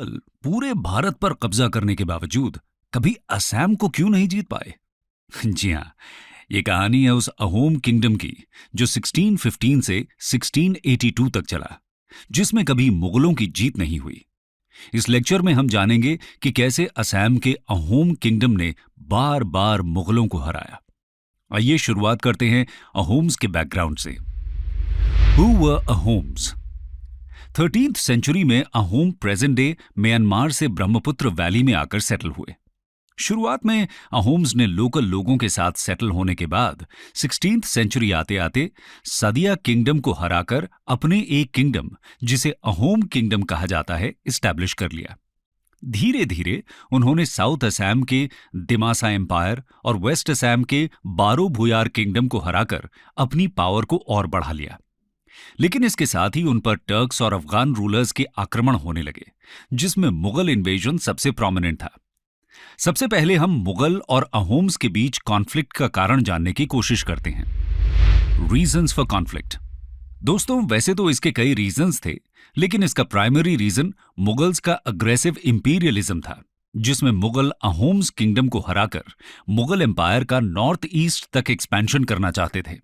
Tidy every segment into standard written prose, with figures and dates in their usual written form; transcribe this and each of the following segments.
मुगल पूरे भारत पर कब्जा करने के बावजूद कभी असम को क्यों नहीं जीत पाए? जी हाँ, ये कहानी है उस अहोम किंगडम की जो 1615 से 1682 तक चला, जिसमें कभी मुगलों की जीत नहीं हुई। इस लेक्चर में हम जानेंगे कि कैसे असम के अहोम किंगडम ने बार बार मुगलों को हराया। आइए शुरुआत करते हैं अहोम्स के बैकग्राउंड से। Who were Ahoms? 13th century में अहोम प्रेजेंट डे म्यांमार से ब्रह्मपुत्र वैली में आकर सेटल हुए। शुरुआत में अहोम्स ने लोकल लोगों के साथ सेटल होने के बाद 16th सेंचुरी आते आते सदिया किंगडम को हराकर अपने एक किंगडम, जिसे अहोम किंगडम कहा जाता है, इस्टेब्लिश कर लिया। धीरे धीरे उन्होंने साउथ असम के दिमासा एम्पायर और वेस्ट असम के बारो भुयार किंगडम को हराकर अपनी पावर को और बढ़ा लिया। लेकिन इसके साथ ही उन पर टर्क्स और अफगान रूलर्स के आक्रमण होने लगे, जिसमें मुगल इन्वेजन सबसे प्रोमिनेंट था। सबसे पहले हम मुगल और अहोम्स के बीच कॉन्फ्लिक्ट का कारण जानने की कोशिश करते हैं। Reasons for conflict. दोस्तों, वैसे तो इसके कई रीजंस थे, लेकिन इसका प्राइमरी रीजन मुगल्स का अग्रेसिव इंपीरियलिज्म था, जिसमें मुगल अहोम्स किंगडम को हराकर मुगल एम्पायर का नॉर्थ ईस्ट तक एक्सपेंशन करना चाहते थे।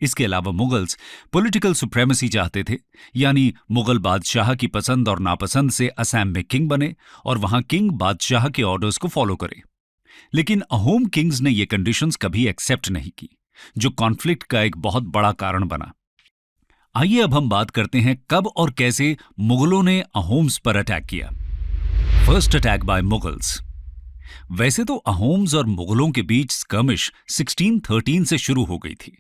इसके अलावा मुगल्स पॉलिटिकल सुप्रेमेसी चाहते थे, यानी मुगल बादशाह की पसंद और नापसंद से असम में किंग बने और वहां किंग बादशाह के ऑर्डर्स को फॉलो करे। लेकिन अहोम किंग्स ने ये कंडीशंस कभी एक्सेप्ट नहीं की, जो कॉन्फ्लिक्ट का एक बहुत बड़ा कारण बना। आइए अब हम बात करते हैं कब और कैसे मुगलों ने अहोम्स पर अटैक किया। First attack by Mughals. वैसे तो अहोम्स और मुगलों के बीच स्कर्मिश 1613 से शुरू हो गई थी,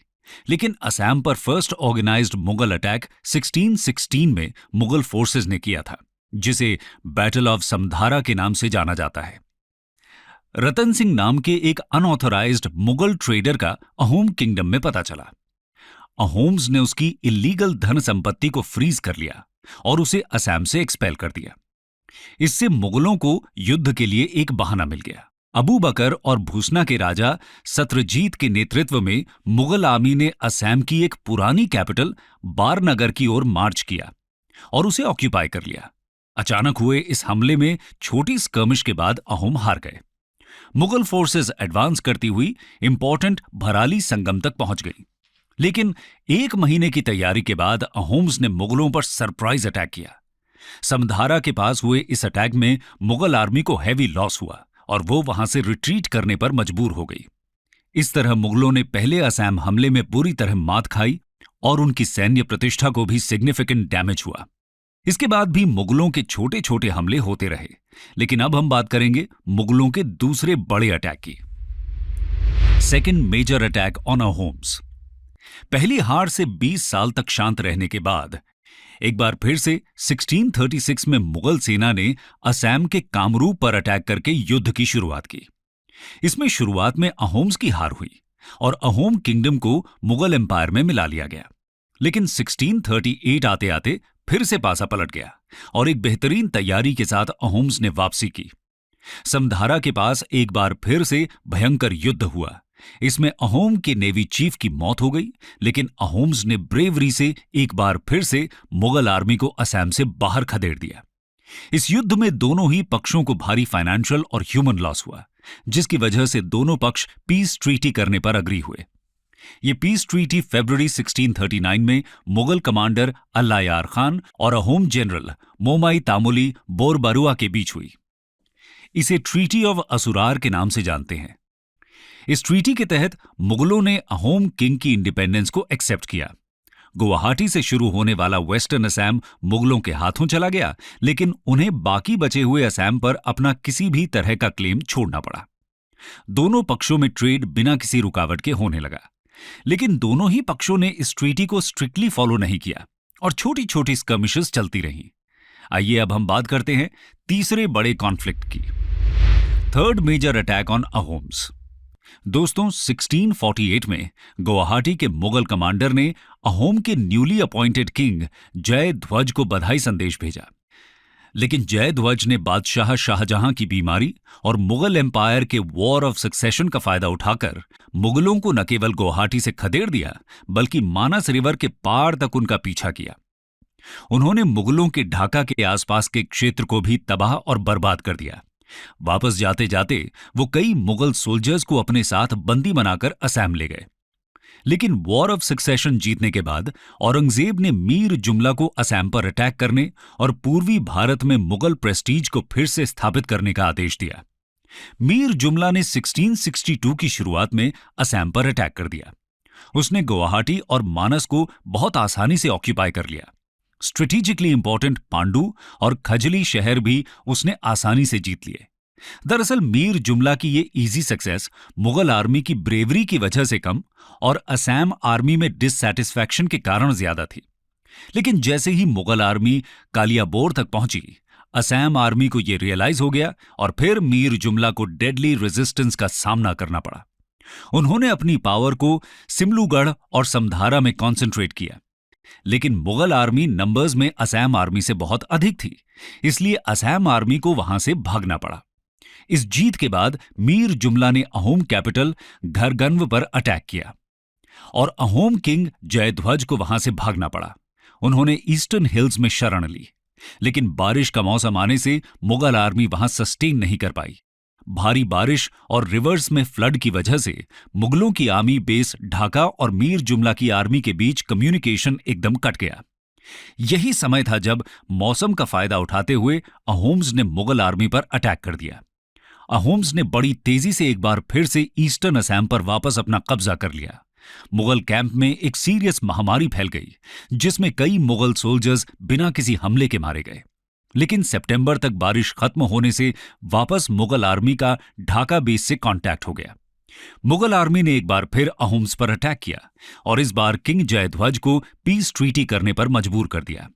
लेकिन असम पर फर्स्ट ऑर्गेनाइज्ड मुगल अटैक 1616 में मुगल फोर्सेस ने किया था, जिसे बैटल ऑफ समधारा के नाम से जाना जाता है। रतन सिंह नाम के एक अनऑथराइज्ड मुगल ट्रेडर का अहोम किंगडम में पता चला। अहोम्स ने उसकी इलीगल धन संपत्ति को फ्रीज कर लिया और उसे असम से एक्सपेल कर दिया। इससे मुगलों को युद्ध के लिए एक बहाना मिल गया। अबू बकर और भूसना के राजा सत्रजीत के नेतृत्व में मुगल आर्मी ने असम की एक पुरानी कैपिटल बारनगर की ओर मार्च किया और उसे ऑक्यूपाई कर लिया। अचानक हुए इस हमले में छोटी स्कर्मिश के बाद अहोम हार गए। मुगल फोर्सेस एडवांस करती हुई इंपॉर्टेंट भराली संगम तक पहुंच गई, लेकिन एक महीने की तैयारी के बाद अहोम्स ने मुगलों पर सरप्राइज अटैक किया। समधारा के पास हुए इस अटैक में मुगल आर्मी को हैवी लॉस हुआ और वो वहां से रिट्रीट करने पर मजबूर हो गई। इस तरह मुगलों ने पहले असम हमले में बुरी तरह मात खाई और उनकी सैन्य प्रतिष्ठा को भी सिग्निफिकेंट डैमेज हुआ। इसके बाद भी मुगलों के छोटे छोटे हमले होते रहे, लेकिन अब हम बात करेंगे मुगलों के दूसरे बड़े अटैक की। Second major attack on Ahoms. पहली हार से 20 साल तक शांत रहने के बाद एक बार फिर से 1636 में मुगल सेना ने असम के कामरूप पर अटैक करके युद्ध की शुरुआत की। इसमें शुरुआत में अहोम्स की हार हुई और अहोम किंगडम को मुगल एम्पायर में मिला लिया गया। लेकिन 1638 आते आते फिर से पासा पलट गया और एक बेहतरीन तैयारी के साथ अहोम्स ने वापसी की। समधारा के पास एक बार फिर से भयंकर युद्ध हुआ। इसमें अहोम के नेवी चीफ की मौत हो गई, लेकिन अहोम्स ने ब्रेवरी से एक बार फिर से मुगल आर्मी को असम से बाहर खदेड़ दिया। इस युद्ध में दोनों ही पक्षों को भारी फाइनेंशियल और ह्यूमन लॉस हुआ, जिसकी वजह से दोनों पक्ष पीस ट्रीटी करने पर अग्री हुए। ये पीस ट्रीटी फरवरी 1639 में मुगल कमांडर अल्लायार खान और अहोम जनरल मोमाई तामुली बोरबरुआ के बीच हुई। इसे ट्रीटी ऑफ असुरार के नाम से जानते हैं। इस ट्रीटी के तहत मुगलों ने अहोम किंग की इंडिपेंडेंस को एक्सेप्ट किया। गुवाहाटी से शुरू होने वाला वेस्टर्न असम मुगलों के हाथों चला गया, लेकिन उन्हें बाकी बचे हुए असम पर अपना किसी भी तरह का क्लेम छोड़ना पड़ा। दोनों पक्षों में ट्रेड बिना किसी रुकावट के होने लगा, लेकिन दोनों ही पक्षों ने इस ट्रीटी को स्ट्रिक्टली फॉलो नहीं किया और छोटी छोटी स्कर्मिशेस चलती रहीं। आइए अब हम बात करते हैं तीसरे बड़े कॉन्फ्लिक्ट की। Third major attack on Ahoms. दोस्तों, 1648 में गुवाहाटी के मुगल कमांडर ने अहोम के न्यूली अपॉइंटेड किंग जय ध्वज को बधाई संदेश भेजा, लेकिन जय ध्वज ने बादशाह शाहजहां की बीमारी और मुगल एम्पायर के वॉर ऑफ सक्सेशन का फायदा उठाकर मुगलों को न केवल गुवाहाटी से खदेड़ दिया, बल्कि मानस रिवर के पार तक उनका पीछा किया। उन्होंने मुगलों के ढाका के आसपास के क्षेत्र को भी तबाह और बर्बाद कर दिया। वापस जाते जाते वो कई मुगल सोल्जर्स को अपने साथ बंदी बनाकर असम ले गए। लेकिन वॉर ऑफ सक्सेशन जीतने के बाद औरंगजेब ने मीर जुमला को असम पर अटैक करने और पूर्वी भारत में मुगल प्रेस्टीज को फिर से स्थापित करने का आदेश दिया। मीर जुमला ने 1662 की शुरुआत में असम पर अटैक कर दिया। उसने गुवाहाटी और मानस को बहुत आसानी से ऑक्यूपाई कर लिया। स्ट्रेटेजिकली इंपॉर्टेंट पांडु और खजली शहर भी उसने आसानी से जीत लिए। दरअसल मीर जुमला की ये इजी सक्सेस मुगल आर्मी की ब्रेवरी की वजह से कम और असम आर्मी में डिससैटिस्फैक्शन के कारण ज्यादा थी। लेकिन जैसे ही मुगल आर्मी कालियाबोर तक पहुंची, असम आर्मी को यह रियलाइज हो गया और फिर मीर जुमला को डेडली रेजिस्टेंस का सामना करना पड़ा। उन्होंने अपनी पावर को सिमलुगढ़ और समधारा में कॉन्सेंट्रेट किया। लेकिन मुगल आर्मी नंबर्स में असम आर्मी से बहुत अधिक थी, इसलिए असम आर्मी को वहां से भागना पड़ा। इस जीत के बाद मीर जुमला ने अहोम कैपिटल घरगन्व पर अटैक किया और अहोम किंग जयध्वज को वहां से भागना पड़ा। उन्होंने ईस्टर्न हिल्स में शरण ली, लेकिन बारिश का मौसम आने से मुगल आर्मी वहां सस्टेन नहीं कर पाई। भारी बारिश और रिवर्स में फ्लड की वजह से मुगलों की आर्मी बेस ढाका और मीर जुमला की आर्मी के बीच कम्युनिकेशन एकदम कट गया। यही समय था जब मौसम का फायदा उठाते हुए अहोम्स ने मुगल आर्मी पर अटैक कर दिया। अहोम्स ने बड़ी तेजी से एक बार फिर से ईस्टर्न असम पर वापस अपना कब्जा कर लिया। मुगल कैंप में एक सीरियस महामारी फैल गई, जिसमें कई मुगल सोल्जर्स बिना किसी हमले के मारे गए। लेकिन सितंबर तक बारिश खत्म होने से वापस मुगल आर्मी का ढाका बेस से कांटेक्ट हो गया। मुगल आर्मी ने एक बार फिर अहोम्स पर अटैक किया और इस बार किंग जयध्वज को पीस ट्रीटी करने पर मजबूर कर दिया।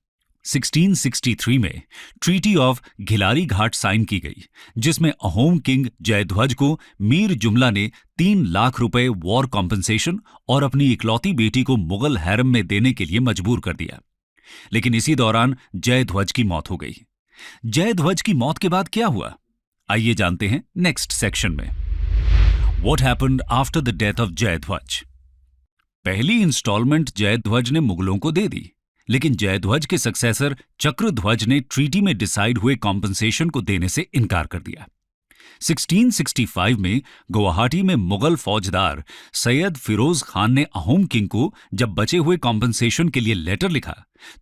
1663 में ट्रीटी ऑफ घिलारी घाट साइन की गई, जिसमें अहोम किंग जयध्वज को मीर जुमला ने 3 लाख रुपए वॉर कॉम्पनसेशन और अपनी इकलौती बेटी को मुगल हैरम में देने के लिए मजबूर कर दिया। लेकिन इसी दौरान जयध्वज की मौत हो गई। जयध्वज की मौत के बाद क्या हुआ, आइए जानते हैं नेक्स्ट सेक्शन में। What happened after the death of Jaidhwaj? पहली इंस्टॉलमेंट जयध्वज ने मुगलों को दे दी, लेकिन जयध्वज के सक्सेसर चक्रध्वज ने ट्रीटी में डिसाइड हुए कॉम्पनसेशन को देने से इनकार कर दिया। 1665 में गुवाहाटी में मुगल फौजदार सैयद फिरोज खान ने अहोम किंग को जब बचे हुए कॉम्पनसेशन के लिए लेटर लिखा,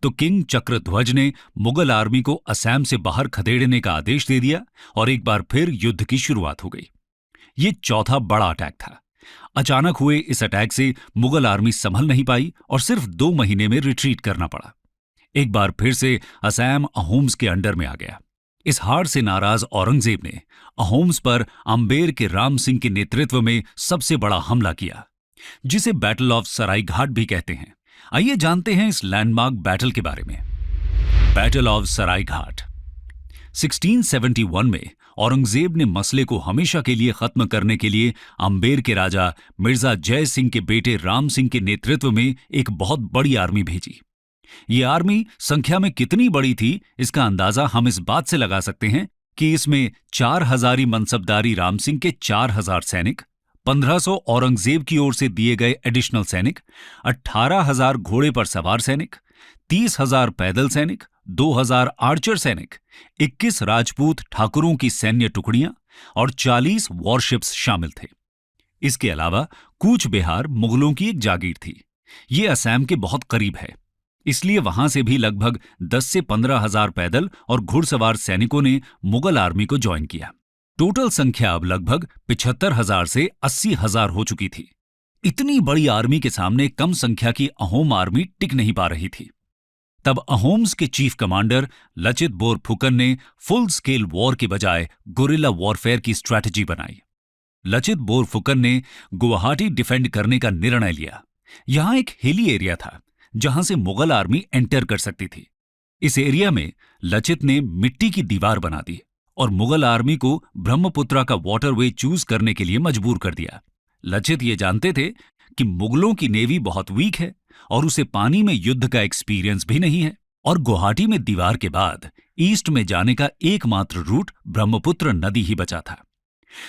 तो किंग चक्रध्वज ने मुगल आर्मी को असम से बाहर खदेड़ने का आदेश दे दिया और एक बार फिर युद्ध की शुरुआत हो गई। ये चौथा बड़ा अटैक था। अचानक हुए इस अटैक से मुगल आर्मी संभल नहीं पाई और सिर्फ 2 महीने में रिट्रीट करना पड़ा। एक बार फिर से असम अहोम्स के अंडर में आ गया। इस हार से नाराज औरंगजेब ने अहोम्स पर अंबेर के राम सिंह के नेतृत्व में सबसे बड़ा हमला किया, जिसे बैटल ऑफ सरायघाट भी कहते हैं। आइए जानते हैं इस लैंडमार्क बैटल के बारे में। बैटल ऑफ सरायघाट 1671 में औरंगजेब ने मसले को हमेशा के लिए खत्म करने के लिए अंबेर के राजा मिर्जा जय सिंह के बेटे राम सिंह के नेतृत्व में एक बहुत बड़ी आर्मी भेजी। ये आर्मी संख्या में कितनी बड़ी थी, इसका अंदाजा हम इस बात से लगा सकते हैं कि इसमें 4000 मनसबदारी राम सिंह के 4000 सैनिक, 1500 औरंगजेब की ओर से दिए गए एडिशनल सैनिक, 18000 घोड़े पर सवार सैनिक, 30,000 पैदल सैनिक, 2000 आर्चर सैनिक, 21 राजपूत ठाकुरों की सैन्य टुकड़ियां और 40 वॉरशिप्स शामिल थे। इसके अलावा कूच बिहार मुगलों की एक जागीर थी। ये असम के बहुत करीब है, इसलिए वहां से भी लगभग 10 से 15,000 पैदल और घुड़सवार सैनिकों ने मुगल आर्मी को ज्वाइन किया। टोटल संख्या अब लगभग 75,000 से 80,000 हो चुकी थी। इतनी बड़ी आर्मी के सामने कम संख्या की अहोम आर्मी टिक नहीं पा रही थी। तब अहोम्स के चीफ कमांडर लचित बोरफुकन ने फुल स्केल वॉर के बजाय गुरिल्ला वॉरफेयर की स्ट्रैटेजी बनाई। लचित बोरफुकन ने गुवाहाटी डिफेंड करने का निर्णय लिया। यहां एक हिली एरिया था जहां से मुगल आर्मी एंटर कर सकती थी। इस एरिया में लचित ने मिट्टी की दीवार बना दी और मुगल आर्मी को ब्रह्मपुत्रा का वाटरवे चूज करने के लिए मजबूर कर दिया। लचित ये जानते थे कि मुगलों की नेवी बहुत वीक है और उसे पानी में युद्ध का एक्सपीरियंस भी नहीं है, और गुवाहाटी में दीवार के बाद ईस्ट में जाने का एकमात्र रूट ब्रह्मपुत्र नदी ही बचा था।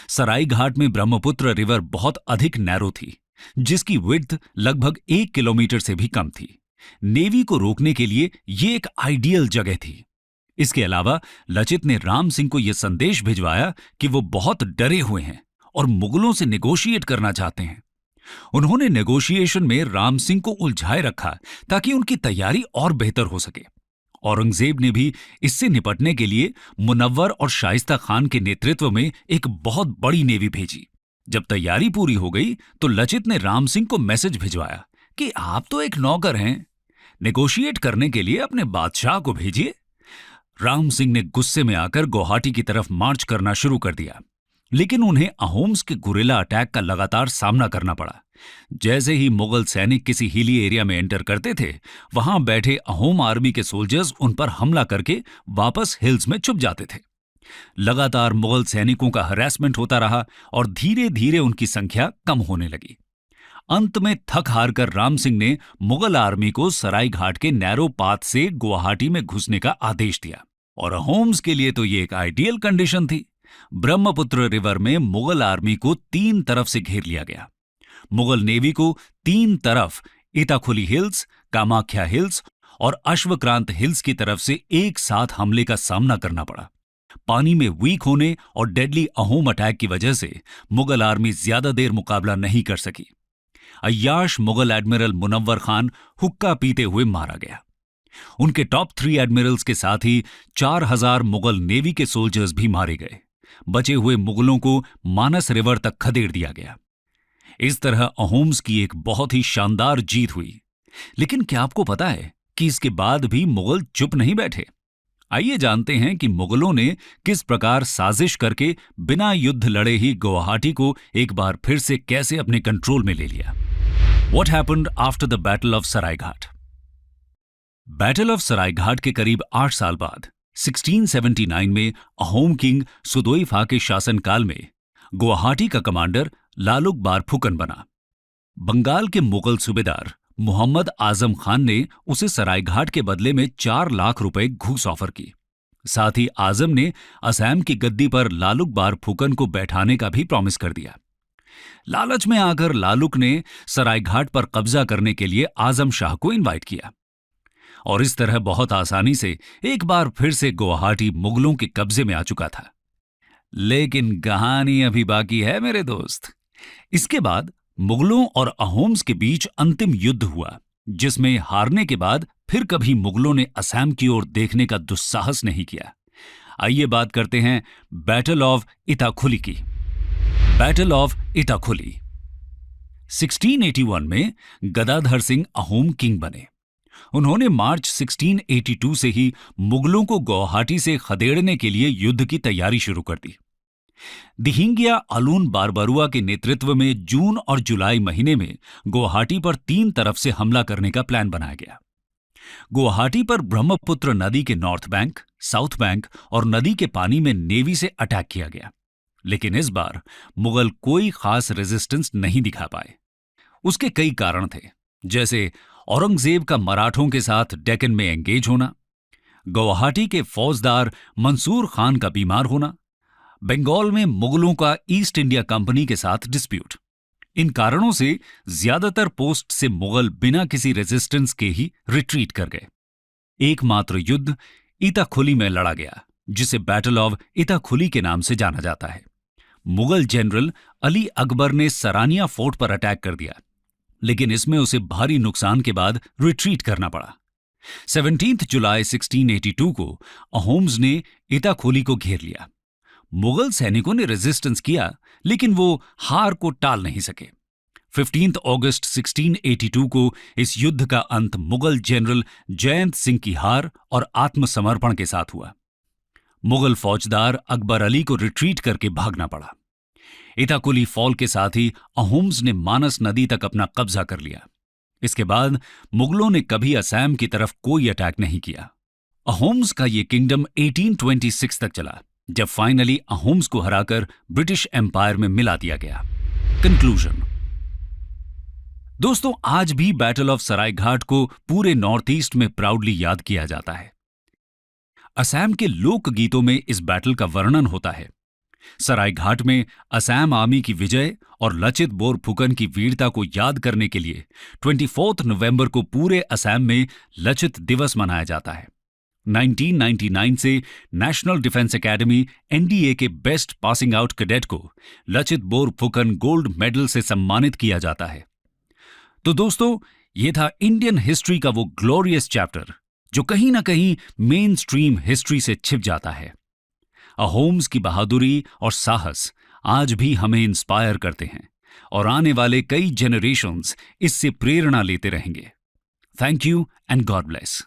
सरायघाट में ब्रह्मपुत्र रिवर बहुत अधिक नैरो थी, जिसकी विड्थ लगभग 1 किलोमीटर से भी कम थी। नेवी को रोकने के लिए ये एक आइडियल जगह थी। इसके अलावा लचित ने राम सिंह को यह संदेश भिजवाया कि वो बहुत डरे हुए हैं और मुगलों से नेगोशिएट करना चाहते हैं। उन्होंने नेगोशिएशन में राम सिंह को उलझाए रखा ताकि उनकी तैयारी और बेहतर हो सके। औरंगजेब ने भी इससे निपटने के लिए मुनव्वर और शाइस्ता खान के नेतृत्व में एक बहुत बड़ी नेवी भेजी। जब तैयारी पूरी हो गई तो लचित ने राम सिंह को मैसेज भिजवाया कि आप तो एक नौकर हैं, नेगोशिएट करने के लिए अपने बादशाह को भेजिए। राम सिंह ने गुस्से में आकर गुवाहाटी की तरफ मार्च करना शुरू कर दिया, लेकिन उन्हें अहोम्स के गुरिल्ला अटैक का लगातार सामना करना पड़ा। जैसे ही मुगल सैनिक किसी हिली एरिया में एंटर करते थे, वहां बैठे अहोम आर्मी के सोल्जर्स उन पर हमला करके वापस हिल्स में छुप जाते थे। लगातार मुगल सैनिकों का हरासमेंट होता रहा और धीरे धीरे उनकी संख्या कम होने लगी। अंत में थक हार कर राम सिंह ने मुगल आर्मी को सराय घाट के नैरो पाथ से गुवाहाटी में घुसने का आदेश दिया। और अहोम्स के लिए तो ये एक आइडियल कंडीशन थी। ब्रह्मपुत्र रिवर में मुगल आर्मी को 3 तरफ से घेर लिया गया। मुगल नेवी को 3 तरफ इताखुली हिल्स, कामाख्या हिल्स और अश्वक्रांत हिल्स की तरफ से एक साथ हमले का सामना करना पड़ा। पानी में वीक होने और डेडली अहोम अटैक की वजह से मुगल आर्मी ज्यादा देर मुकाबला नहीं कर सकी। अय्याश मुगल एडमिरल मुनव्वर खान हुक्का पीते हुए मारा गया। उनके टॉप 3 एडमिरल्स के साथ ही 4000 मुगल नेवी के सोल्जर्स भी मारे गए। बचे हुए मुगलों को मानस रिवर तक खदेड़ दिया गया। इस तरह अहोम्स की एक बहुत ही शानदार जीत हुई। लेकिन क्या आपको पता है कि इसके बाद भी मुगल चुप नहीं बैठे? आइए जानते हैं कि मुगलों ने किस प्रकार साजिश करके बिना युद्ध लड़े ही गुवाहाटी को एक बार फिर से कैसे अपने कंट्रोल में ले लिया। What happened after the Battle of Saraighat? Battle of Saraighat के करीब 8 साल बाद 1679 में अहोम किंग सुदोइफा के शासनकाल में गुवाहाटी का कमांडर लालुक बार फुकन बना। बंगाल के मुगल सूबेदार मोहम्मद आजम खान ने उसे सरायघाट के बदले में 4 लाख रुपए घूस ऑफर की। साथ ही आजम ने असम की गद्दी पर लालुक बार फुकन को बैठाने का भी प्रॉमिस कर दिया। लालच में आकर लालुक ने सरायघाट पर कब्जा करने के लिए आजम शाह को इनवाइट किया और इस तरह बहुत आसानी से एक बार फिर से गुवाहाटी मुगलों के कब्जे में आ चुका था। लेकिन कहानी अभी बाकी है मेरे दोस्त। इसके बाद मुगलों और अहोम्स के बीच अंतिम युद्ध हुआ, जिसमें हारने के बाद फिर कभी मुगलों ने असम की ओर देखने का दुस्साहस नहीं किया। आइए बात करते हैं बैटल ऑफ इताखुली की। बैटल ऑफ इताखुली 1681 में गदाधर सिंह अहोम किंग बने। उन्होंने मार्च 1682 से ही मुगलों को गुवाहाटी से खदेड़ने के लिए युद्ध की तैयारी शुरू कर दी। दिहिंगिया अलून बारबरुआ के नेतृत्व में जून और जुलाई महीने में गुवाहाटी पर 3 तरफ से हमला करने का प्लान बनाया गया। गुवाहाटी पर ब्रह्मपुत्र नदी के नॉर्थ बैंक, साउथ बैंक और नदी के पानी में नेवी से अटैक किया गया। लेकिन इस बार मुगल कोई खास रेजिस्टेंस नहीं दिखा पाए। उसके कई कारण थे, जैसे औरंगजेब का मराठों के साथ डेक्कन में एंगेज होना, गुवाहाटी के फौजदार मंसूर खान का बीमार होना, बंगाल में मुगलों का ईस्ट इंडिया कंपनी के साथ डिस्प्यूट। इन कारणों से ज्यादातर पोस्ट से मुगल बिना किसी रेजिस्टेंस के ही रिट्रीट कर गए। एकमात्र युद्ध इताखुली में लड़ा गया, जिसे बैटल ऑफ इताखुली के नाम से जाना जाता है। मुगल जनरल अली अकबर ने सरानिया फोर्ट पर अटैक कर दिया, लेकिन इसमें उसे भारी नुकसान के बाद रिट्रीट करना पड़ा। 17 जुलाई 1682 को अहोम्स ने इताखुली को घेर लिया। मुगल सैनिकों ने रेजिस्टेंस किया, लेकिन वो हार को टाल नहीं सके। 15 अगस्त 1682 को इस युद्ध का अंत मुगल जनरल जयंत सिंह की हार और आत्मसमर्पण के साथ हुआ। मुगल फौजदार अकबर अली को रिट्रीट करके भागना पड़ा। इताकुली फॉल के साथ ही अहोम्स ने मानस नदी तक अपना कब्जा कर लिया। इसके बाद मुगलों ने कभी असम की तरफ कोई अटैक नहीं किया। अहोम्स का ये किंगडम 1826 तक चला, जब फाइनली अहोम्स को हराकर ब्रिटिश एम्पायर में मिला दिया गया। कंक्लूजन। दोस्तों, आज भी बैटल ऑफ सरायघाट को पूरे नॉर्थ ईस्ट में प्राउडली याद किया जाता है। असम के लोक गीतों में इस बैटल का वर्णन होता है। सरायघाट में असम आर्मी की विजय और लचित बोरफुकन की वीरता को याद करने के लिए 24 नवंबर को पूरे असम में लचित दिवस मनाया जाता है। 1999 से नेशनल डिफेंस एकेडमी एनडीए के बेस्ट पासिंग आउट कैडेट को लचित बोरफुकन गोल्ड मेडल से सम्मानित किया जाता है। तो दोस्तों, ये था इंडियन हिस्ट्री का वो ग्लोरियस चैप्टर जो कहीं ना कहीं मेन स्ट्रीम हिस्ट्री से छिप जाता है। अहोम्स की बहादुरी और साहस आज भी हमें इंस्पायर करते हैं और आने वाले कई जनरेशंस इससे प्रेरणा लेते रहेंगे। Thank you and God bless.